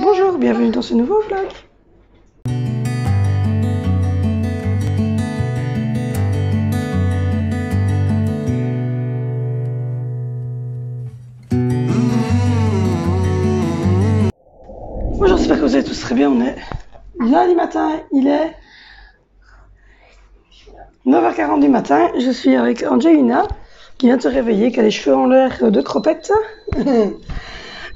Bonjour, bienvenue dans ce nouveau vlog. Bonjour, j'espère que vous allez tous très bien. On est lundi matin, il est 9h40 du matin. Je suis avec Angelina qui vient de se réveiller, qui a les cheveux en l'air de cropette.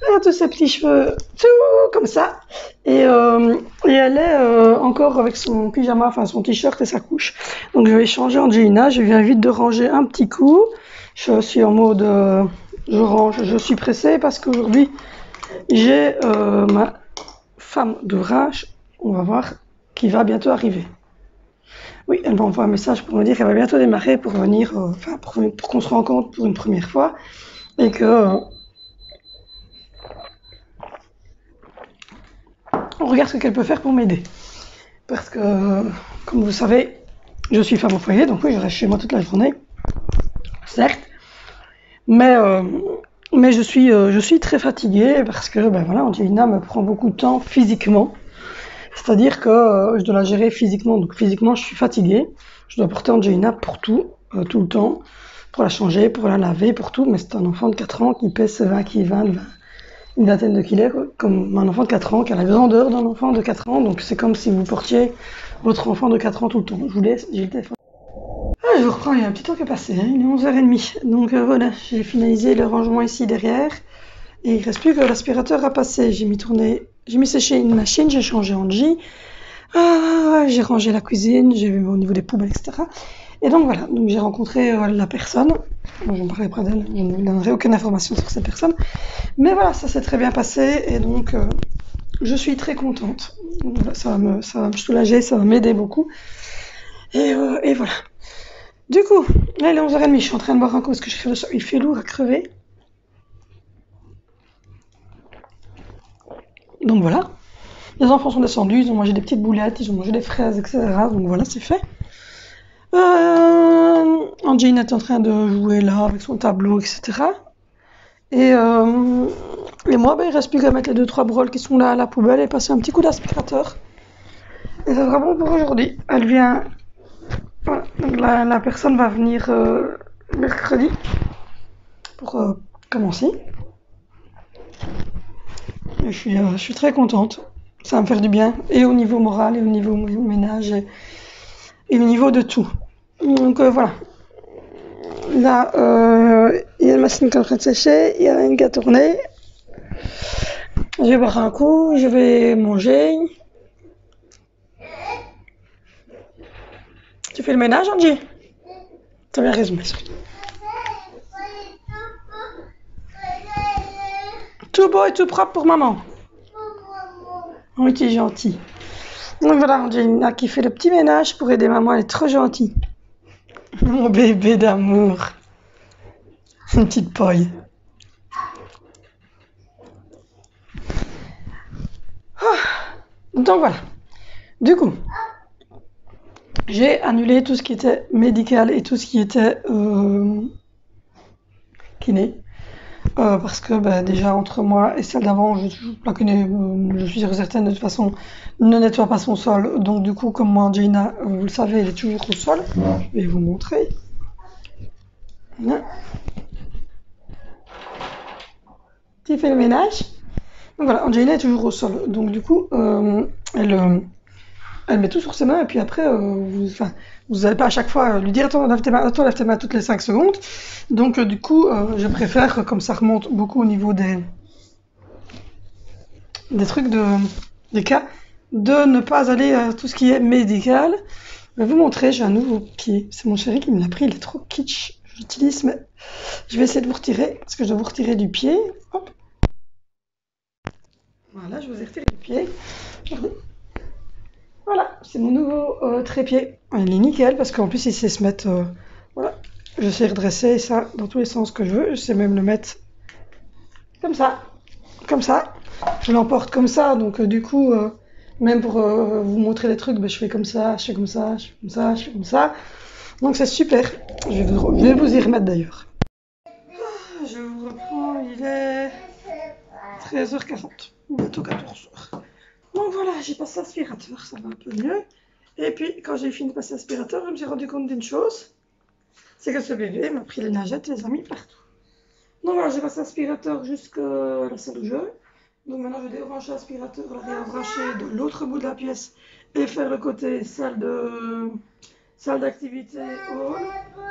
Elle a tous ses petits cheveux tout comme ça. Et elle est encore avec son pyjama, enfin son t-shirt et sa couche. Donc je vais changer Angelina. Je viens vite de ranger un petit coup. Je suis en mode je range, je suis pressée parce qu'aujourd'hui j'ai ma femme d'ouvrage, on va voir, qui va bientôt arriver. Oui, elle m'a envoyé un message pour me dire qu'elle va bientôt démarrer pour venir, pour qu'on se rencontre pour une première fois et que on regarde ce qu'elle peut faire pour m'aider. Parce que, comme vous savez, je suis femme au foyer, donc oui, je reste chez moi toute la journée, certes, mais je suis très fatiguée parce que, ben voilà, Angelina me prend beaucoup de temps physiquement. C'est-à-dire que je dois la gérer physiquement, donc physiquement je suis fatiguée. Je dois porter Angelina pour tout, tout le temps, pour la changer, pour la laver, pour tout, mais c'est un enfant de 4 ans qui pèse 20 une vingtaine de kilos, quoi, comme un enfant de 4 ans, qui a la grandeur d'un enfant de 4 ans, donc c'est comme si vous portiez votre enfant de 4 ans tout le temps. Je vous laisse, j'ai le téléphone. Ah, je vous reprends, il y a un petit temps qui est passé, hein, il est 11h30, donc voilà, j'ai finalisé le rangement ici derrière, et il ne reste plus que l'aspirateur à passer. J'ai mis sécher une machine, j'ai changé Angie, j'ai rangé la cuisine, j'ai vu au niveau des poubelles, etc. Et donc voilà, donc j'ai rencontré la personne. Bon, je ne parlerai pas d'elle, je ne donnerai aucune information sur cette personne. Mais voilà, ça s'est très bien passé et donc je suis très contente. Voilà, ça va me soulager, ça va m'aider beaucoup. Et voilà. Du coup, là il est 11h30, je suis en train de boire un coup parce que il fait lourd à crever. Donc voilà. Les enfants sont descendus, ils ont mangé des petites boulettes, ils ont mangé des fraises, etc. Donc voilà, c'est fait. Angelina est en train de jouer là avec son tableau, etc. Et moi, ben, il reste plus qu'à mettre les 2-3 broles qui sont là à la poubelle et passer un petit coup d'aspirateur. Et ça sera bon pour aujourd'hui. Elle vient... Voilà. Donc la personne va venir mercredi pour commencer. Et je suis très contente. Ça va me faire du bien, et au niveau moral, et au niveau ménage, et au niveau de tout. Donc voilà. Là, il y a une machine qui est en train de sécher, il y a une qui a tourné. Je vais boire un coup, je vais manger. Tu fais le ménage, Angie? T'as bien raison, ma chérie. Tout beau et tout propre pour maman. Oui, tu es gentil. Donc voilà, Angelina qui fait le petit ménage pour aider maman, elle est trop gentille. Mon bébé d'amour. Une petite paille. Donc voilà. Du coup, j'ai annulé tout ce qui était médical et tout ce qui était kiné. Parce que bah, déjà entre moi et celle d'avant, la kiné, je suis certaine de toute façon, ne nettoie pas son sol. Donc du coup, comme moi, Angelina, vous le savez, elle est toujours au sol. Je vais vous montrer. Tu fais le ménage. Donc voilà, Angelina est toujours au sol. Donc du coup, elle met tout sur ses mains et puis après, vous n'allez pas à chaque fois lui dire attends, lève tes mains toutes les 5 secondes. Donc du coup, je préfère, comme ça remonte beaucoup au niveau des trucs des cas, de ne pas aller à tout ce qui est médical. Je vais vous montrer, j'ai un nouveau pied. C'est mon chéri qui me l'a pris, il est trop kitsch. J'utilise, mais je vais essayer de vous retirer, parce que je dois vous retirer du pied. Hop. Voilà, je vous ai retiré du pied. Regardez. Voilà, c'est mon nouveau trépied. Il est nickel parce qu'en plus il sait se mettre. Voilà, je sais redresser ça dans tous les sens que je veux. Je sais même le mettre comme ça. Comme ça. Je l'emporte comme ça, donc du coup, même pour vous montrer les trucs, ben, je fais comme ça, je fais comme ça, je fais comme ça, je fais comme ça. Donc c'est super. Je vais vous y remettre d'ailleurs. Je vous reprends, il est 13h40. bientôt 14h. Donc voilà, j'ai passé l'aspirateur, ça va un peu mieux. Et puis quand j'ai fini de passer l'aspirateur, je me suis rendu compte d'une chose, c'est que ce bébé m'a pris les nagettes et les a mis partout. Donc voilà, j'ai passé l'aspirateur jusqu'à la salle de jeu. Donc maintenant je vais débrancher l'aspirateur, le réembrancher de l'autre bout de la pièce et faire le côté salle d'activité hall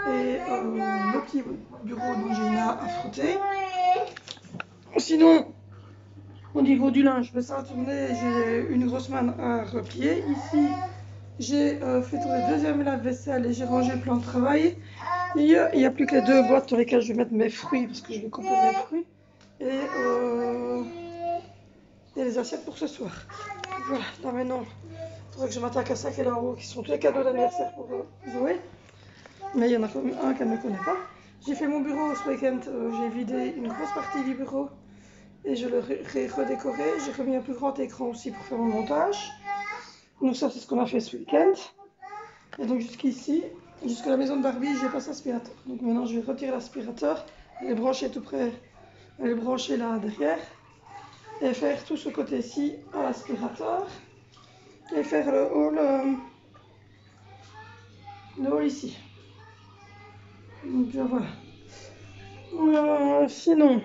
et le petit bureau d'Angina à frotter. Sinon, au niveau du linge, je vais ça tourner, j'ai une grosse manne à replier. Ici, j'ai fait tourner le deuxième lave-vaisselle et j'ai rangé le plan de travail. Il n'y a plus que les deux boîtes dans lesquelles je vais mettre mes fruits parce que je vais couper mes fruits. Et les assiettes pour ce soir. Voilà, là maintenant, il faudrait que je m'attaque à ça qui est là en haut, qui sont tous les cadeaux d'anniversaire pour Zoé. Mais il y en a quand même un qu'elle ne connaît pas. J'ai fait mon bureau ce week-end, j'ai vidé une grosse partie du bureau et je l'ai redécoré. J'ai remis un plus grand écran aussi pour faire mon montage. Donc ça, c'est ce qu'on a fait ce week-end. Et donc jusqu'ici, jusqu'à la maison de Barbie, j'ai passé l'aspirateur. Donc maintenant, je vais retirer l'aspirateur, les brancher tout près, les brancher là derrière, et faire tout ce côté-ci à l'aspirateur, et faire le hall ici. Donc voilà. Sinon,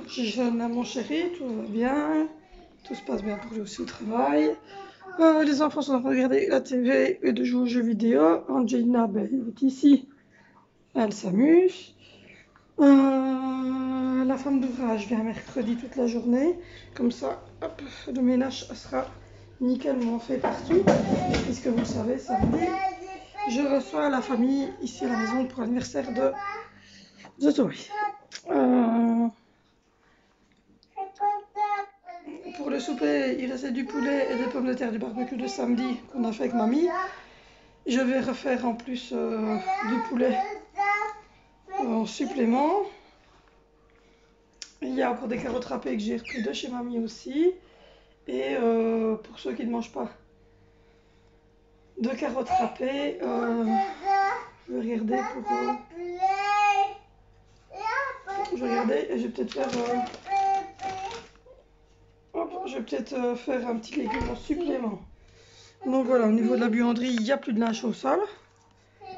je donne à mon chéri, tout va bien, tout se passe bien pour lui aussi au travail. Les enfants sont en train de regarder la TV et de jouer aux jeux vidéo. Angelina, ben, elle est ici, elle s'amuse. La femme d'ouvrage vient mercredi toute la journée. Comme ça, hop, le ménage sera nickelement fait partout. Puisque vous le savez, samedi, je reçois la famille ici à la maison pour l'anniversaire de Zoé. Pour le souper, il restait du poulet et des pommes de terre du barbecue de samedi qu'on a fait avec mamie. Je vais refaire en plus du poulet en supplément. Il y a encore des carottes râpées que j'ai repris de chez mamie aussi. Et pour ceux qui ne mangent pas de carottes râpées, je vais regarder pour... je vais regarder et je vais peut-être faire... je vais peut-être faire un petit légume en supplément. Donc voilà, au niveau de la buanderie, il n'y a plus de linge au sol.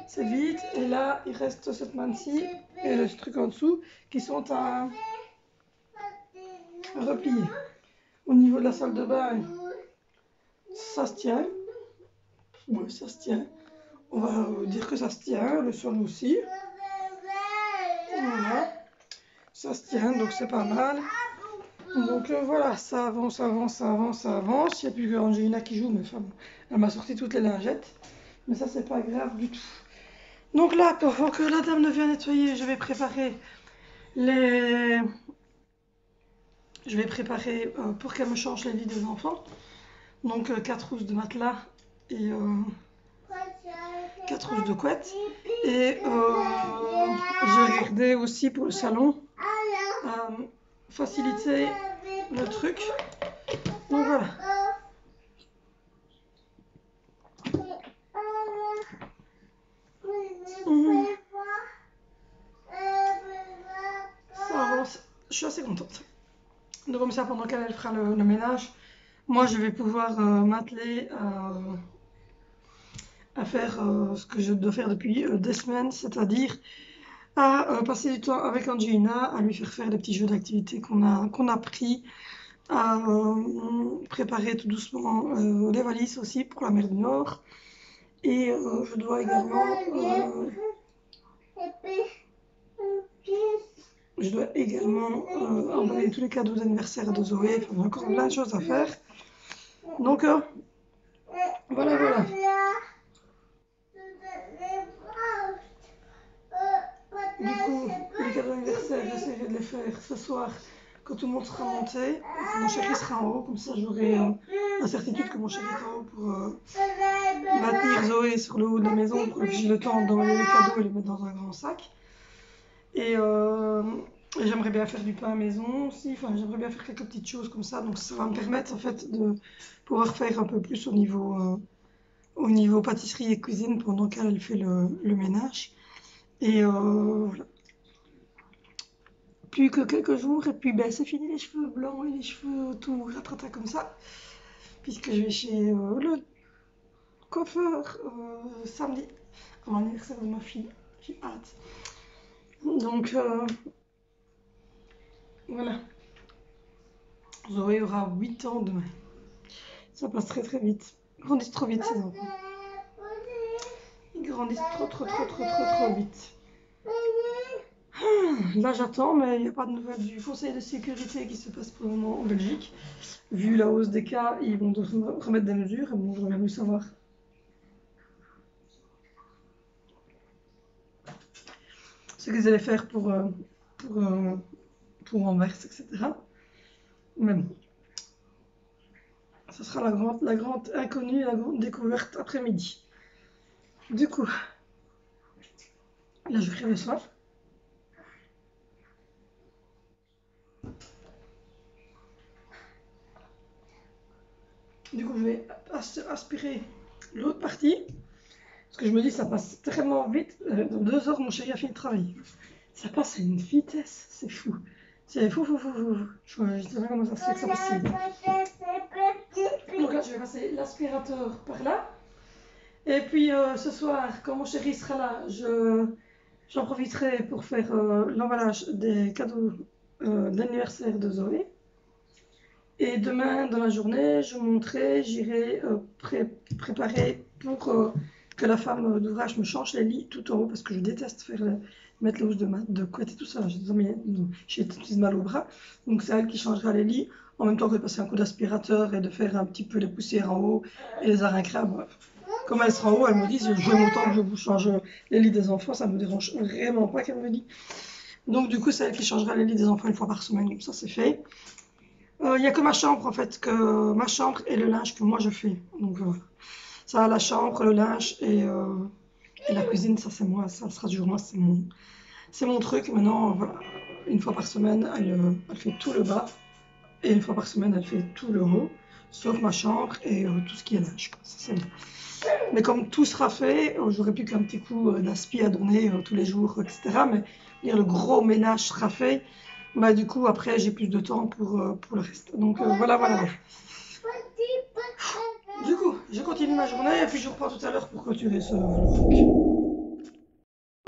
C'est vide. Et là, il reste cette manne-ci et le truc en dessous qui sont à replier. Au niveau de la salle de bain, ça se tient. Oui, ça se tient. On va dire que ça se tient. Le sol aussi. Voilà. Ça se tient, donc c'est pas mal. Donc voilà, ça avance, ça avance, ça avance, ça avance. Il n'y a plus que Angelina qui joue, mais enfin, elle m'a sorti toutes les lingettes. Mais ça, c'est pas grave du tout. Donc là, avant que la dame ne vienne nettoyer, je vais préparer pour qu'elle me change les lits des enfants. Donc 4 rousses de matelas et 4 rousses de couette. Et j'ai regardé aussi pour le salon faciliter le truc. Donc voilà. Ça avance. Je suis assez contente. Donc comme ça, pendant qu'elle fera le ménage, moi je vais pouvoir m'atteler à faire ce que je dois faire depuis des semaines, c'est-à-dire à passer du temps avec Angelina, à lui faire des petits jeux d'activité qu'on a pris, à préparer tout doucement les valises aussi pour la mer du Nord. Et je dois également envoyer tous les cadeaux d'anniversaire de Zoé. Enfin, il y a encore plein de choses à faire. Donc voilà, voilà. Du coup, les cadeaux d'anniversaire, j'essaierai de les faire ce soir quand tout le monde sera monté et que mon chéri sera en haut. Comme ça, j'aurai la certitude que mon chéri est en haut pour maintenir Zoé sur le haut de la maison pour que j'ai le temps d'envoyer les cadeaux et les mettre dans un grand sac. Et j'aimerais bien faire du pain à maison aussi. Enfin, j'aimerais bien faire quelques petites choses comme ça. Donc, ça va me permettre en fait de pouvoir faire un peu plus au niveau pâtisserie et cuisine pendant qu'elle fait le ménage. Et voilà. plus que quelques jours et puis ben, c'est fini les cheveux blancs et les cheveux tout ratata comme ça. Puisque je vais chez le coiffeur samedi à l'anniversaire de ma fille. J'ai hâte. Donc voilà. Zoé aura 8 ans demain. Ça passe très très vite. Ils grandissent trop vite ces enfants. Ils grandissent trop vite. Là j'attends, mais il n'y a pas de nouvelles du conseil de sécurité qui se passe pour le moment en Belgique. Vu la hausse des cas, ils vont devoir remettre des mesures et bon, j'aurais voulu savoir ce qu'ils allaient faire pour Anvers, etc. Mais bon, ça sera la grande inconnue, la grande découverte après-midi. Du coup, là je crève le soir. Du coup, je vais aspirer l'autre partie. Parce que je me dis, ça passe tellement vite. Dans 2 heures, mon chéri a fini de travailler. Ça passe à une vitesse, c'est fou. C'est fou. Je ne sais pas comment ça se fait que ça passe si vite. Donc là, je vais passer l'aspirateur par là. Et puis ce soir, quand mon chéri sera là, j'en profiterai pour faire l'emballage des cadeaux d'anniversaire de Zoé. Et demain, dans la journée, je monterai, j'irai préparer pour que la femme d'ouvrage me change les lits tout en haut, parce que je déteste mettre les housses de couette et tout ça. J'ai tout mal au bras. Donc c'est elle qui changera les lits, en même temps que de passer un coup d'aspirateur et de faire un petit peu les poussières en haut et les arins-crabes. Comme elle sera en haut, elle me dit, je veux mon temps que je vous change les lits des enfants, ça me dérange vraiment pas qu'elle me dit. Donc du coup, c'est elle qui changera les lits des enfants 1 fois par semaine, comme ça c'est fait. Il n'y a que ma chambre en fait, que ma chambre et le linge que moi je fais. Donc ça, la chambre, le linge et la cuisine, ça c'est moi, ça sera toujours moi, c'est mon truc. Maintenant, voilà, 1 fois par semaine, elle fait tout le bas et 1 fois par semaine, elle fait tout le haut, sauf ma chambre et tout ce qui est linge. Ça, c'est bon. Mais comme tout sera fait, j'aurai plus qu'un petit coup d'aspi à donner tous les jours, etc. Mais dire le gros ménage sera fait. Bah, du coup, après, j'ai plus de temps pour le reste. Donc, voilà. Du coup, je continue ma journée et puis je reprends tout à l'heure pour clôturer ce vlog.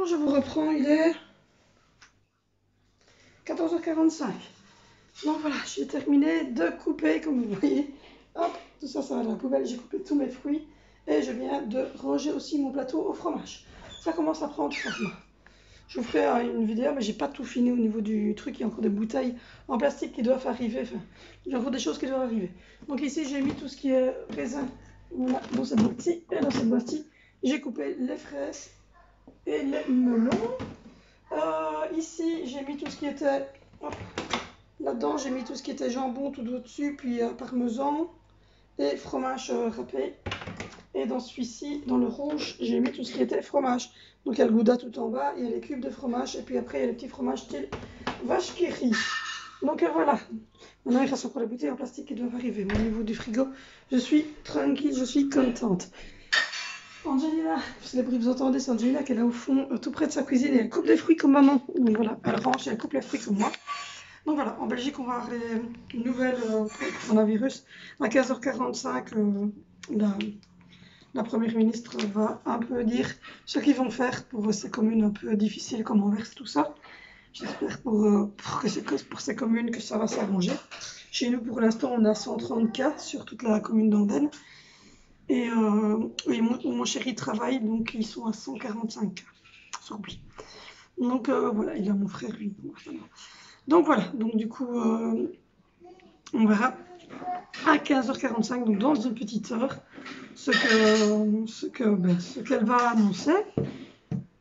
Je vous reprends, il est 14h45. Donc voilà, j'ai terminé de couper, comme vous voyez. Hop, tout ça, ça va dans la poubelle. J'ai coupé tous mes fruits et je viens de ranger aussi mon plateau au fromage. Ça commence à prendre forme. Je vous ferai une vidéo, mais j'ai pas tout fini au niveau du truc. Il y a encore des bouteilles en plastique qui doivent arriver. Enfin, il y a encore des choses qui doivent arriver. Donc ici, j'ai mis tout ce qui est raisin dans cette boîte-ci. Et dans cette boîte-ci, j'ai coupé les fraises et les melons. Ici, j'ai mis tout ce qui était... Là-dedans, j'ai mis tout ce qui était jambon tout au-dessus, puis parmesan et fromage râpé. Et dans celui-ci, dans le rouge, j'ai mis tout ce qui était fromage. Donc il y a le gouda tout en bas, il y a les cubes de fromage, et puis après il y a les petits fromages style vache qui rit. Donc voilà. Maintenant il reste encore les bouteilles en plastique qui doivent arriver. Mais au niveau du frigo, je suis tranquille, je suis contente. Angelina, les bruits que vous entendez, c'est Angelina qui est là au fond, tout près de sa cuisine, et elle coupe des fruits comme maman. Donc voilà, elle range et elle coupe les fruits comme moi. Donc voilà, en Belgique, on va avoir une nouvelle coronavirus. À 15h45, la première ministre va un peu dire ce qu'ils vont faire pour ces communes un peu difficiles comme Anvers, tout ça. J'espère pour ces communes que ça va s'arranger. Chez nous, pour l'instant, on a 130 cas sur toute la commune d'Andenne. Et où mon chéri travaille, donc ils sont à 145 cas sur lui. Donc voilà, il a mon frère, lui. Donc voilà, donc du coup, on verra à 15h45, donc dans une petite heure, ce qu'elle va annoncer.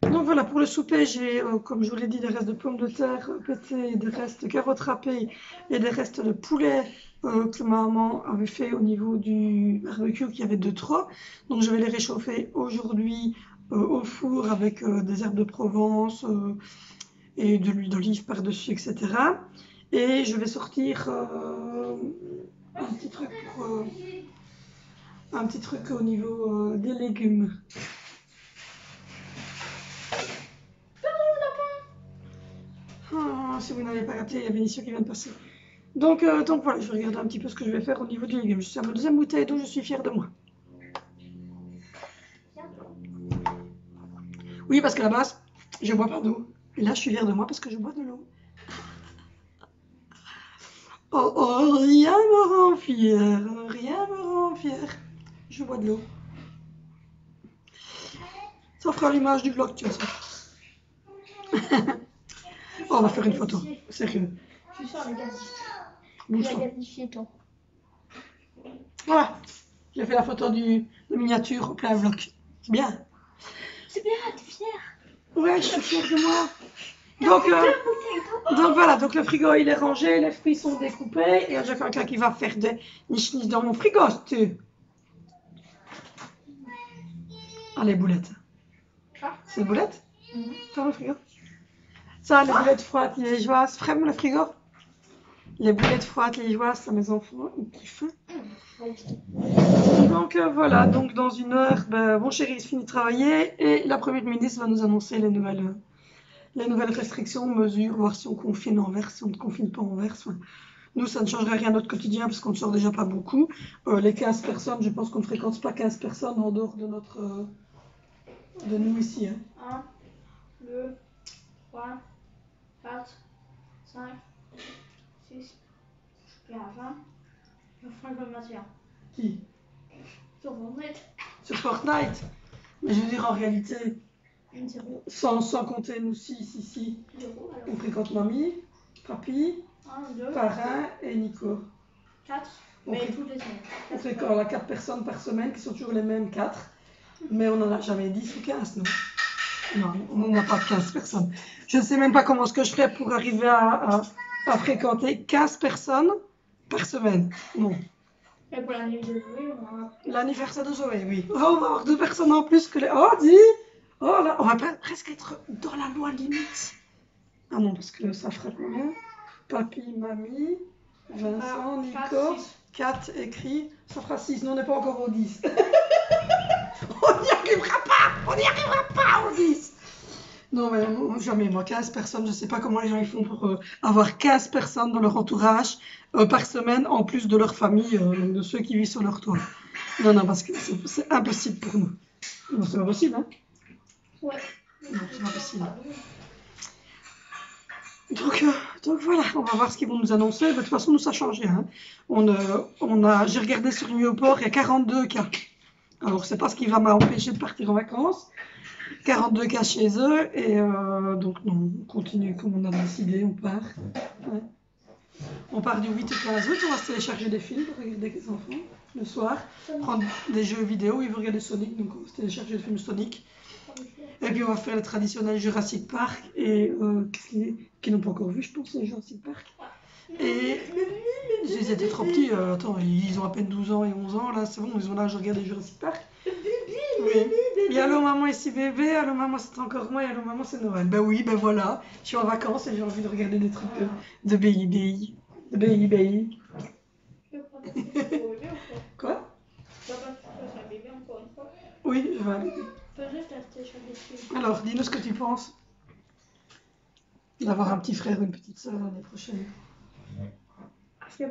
Donc voilà, pour le souper, j'ai, comme je vous l'ai dit, des restes de pommes de terre pétées, des restes de carottes râpées et des restes de poulet que maman avait fait au niveau du barbecue qui avait de trop. Donc je vais les réchauffer aujourd'hui au four avec des herbes de Provence et de l'huile d'olive par-dessus, etc. Et je vais sortir un petit truc au niveau des légumes. si vous n'avez pas raté, il y a Benicio qui vient de passer. Donc voilà, je vais regarder un petit peu ce que je vais faire au niveau du légume. Je suis à ma deuxième bouteille d'eau, je suis fière de moi. Oui, parce qu'à la base, je bois pas d'eau. Et là, je suis fière de moi parce que je bois de l'eau. Oh, oh, rien me rend fière, rien me rend fière. Je bois de l'eau. Ça fera l'image du vlog, tu vois ça. Oh, on va faire une photo, sérieux. Je suis sur la gazifie. Bouge-toi. La gazifie, toi. Voilà, j'ai fait la photo de miniature au plein vlog. C'est bien. C'est bien, t'es fière. Ouais, je suis fière de moi. Donc voilà, donc le frigo il est rangé, les fruits sont découpés et j'ai quelqu'un qui va faire des niche-niche dans mon frigo, si tu. Allez, boulettes. Ah. C'est une boulette? Ferme le frigo. Ça, les boulettes froides liégeoises, ferme le frigo. Les boulettes froides liégeoises, ça mes enfants, ils kiffent. Donc voilà, donc dans une heure, mon chéri il finit de travailler et la première ministre va nous annoncer les nouvelles restrictions, mesures, voir si on confine en Anvers, si on ne confine pas en Anvers. Enfin, nous, ça ne changerait rien à notre quotidien parce qu'on ne sort déjà pas beaucoup. Les 15 personnes, je pense qu'on ne fréquente pas 15 personnes en dehors de de nous ici. Hein. 1, 2, 3, 4, 5, 6, et à 20. Je ferai le matin. Qui? Sur Fortnite. Sur Fortnite. Mais je veux dire en réalité, 0. sans compter nous ici, on fréquente mamie, papy, 1, 2, parrain et Nico. 4, On mais fréquente- toutes les semaines. On fréquente 4 personnes par semaine qui sont toujours les mêmes 4, mais on n'en a jamais 10 ou 15, non? Non, on n'a pas 15 personnes. Je ne sais même pas comment ce que je ferais pour arriver à fréquenter 15 personnes par semaine. Non. Et pour l'anniversaire de Zoé, on a... L'anniversaire de Zoé, oui. Oh, on va avoir 2 personnes en plus que les... Oh, dis! Oh là, on va presque être dans la loi limite. Ah non, parce que ça fera combien? Papy, mamie, Vincent, Nico, 4 écrits. Ça fera 6. Non, on n'est pas encore au 10. On n'y arrivera pas! On n'y arrivera pas au 10! Non, mais jamais, moi, 15 personnes, je ne sais pas comment les gens ils font pour avoir 15 personnes dans leur entourage par semaine, en plus de leur famille, de ceux qui vivent sur leur toit. Non, non, parce que c'est impossible pour nous. Non, c'est pas possible, hein? Ouais. Non, c'est pas possible. Donc voilà, on va voir ce qu'ils vont nous annoncer. De toute façon, nous, ça a changé. Hein. J'ai regardé sur Newport, il y a 42 cas. Alors, c'est pas ce qui va m'empêcher de partir en vacances. 42 cas chez eux. Et donc, non, on continue comme on a décidé, on part. Ouais. On part du 8 au 15 août, on va se télécharger des films pour regarder avec les enfants le soir. Prendre des jeux vidéo, ils veulent regarder Sonic, donc on va se télécharger le film Sonic. Et puis on va faire le traditionnel Jurassic Park et qui n'ont pas encore vu, je pense, les Jurassic Park. Et ils étaient trop petits, attends, ils ont à peine 12 ans et 11 ans, là c'est bon, ils ont l'âge de regarder Jurassic Park. Oui. Et allô maman ici bébé, allô maman c'est encore moi et allô maman c'est Noël. Ben oui, ben voilà, je suis en vacances et j'ai envie de regarder des trucs de BI. De BI. Quoi? Oui, je vais aller. Alors, dis-nous ce que tu penses d'avoir un petit frère ou une petite soeur l'année prochaine. Je suis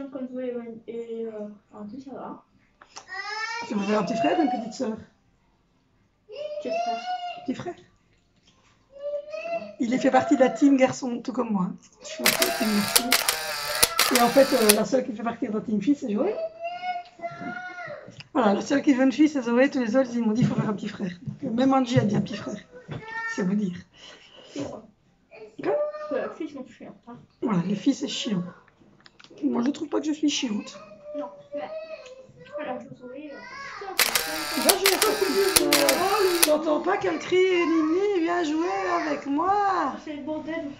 en train de jouer et en plus ça va. Tu veux faire un petit frère ou une petite soeur? Petit frère. Petit frère. Il fait partie de la team garçon, tout comme moi. Je suis partie de la team garçon. Et en fait, la seule qui fait partie de la team fille, c'est Zoé. Voilà, la seule qui veut une fille, c'est Zoé. Tous les autres, ils m'ont dit qu'il faut faire un petit frère. Même Angie a dit un petit frère. C'est vous dire. La fille, je m'en suis chiante. Voilà, les filles, c'est chiant. Moi, je trouve pas que je suis chiante. Non, mais... Alors, Zoé... J'entends pas qu'elle crie Nini, viens jouer avec moi. C'est le bordel.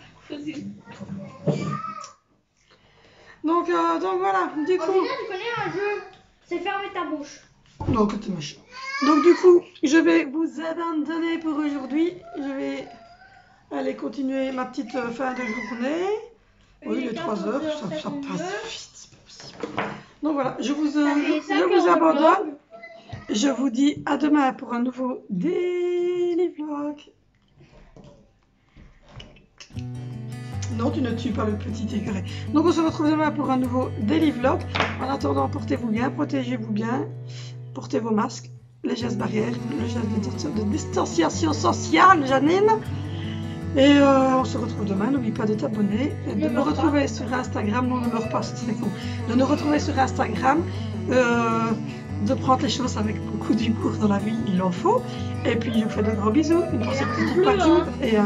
Donc voilà, du coup. Tu connais un jeu? C'est fermer ta bouche. Non, que t'es méchant. Donc du coup, je vais vous abandonner pour aujourd'hui. Je vais aller continuer ma petite fin de journée. Oui, les 3 heures, ça passe vite, c'est pas possible. Donc voilà, je vous abandonne. Je vous dis à demain pour un nouveau Daily Vlog. Non, tu ne tues pas le petit écureuil. Donc on se retrouve demain pour un nouveau Daily Vlog. En attendant, portez-vous bien, protégez-vous bien, portez vos masques, les gestes barrières, le geste de distanciation sociale, Janine. Et on se retrouve demain. N'oublie pas de t'abonner, de nous retrouver sur Instagram. Non, ne me repasse, c'est con. De nous retrouver sur Instagram, de prendre les choses avec beaucoup d'humour dans la vie, il en faut. Et puis je vous fais de gros bisous, une pensée positive partout et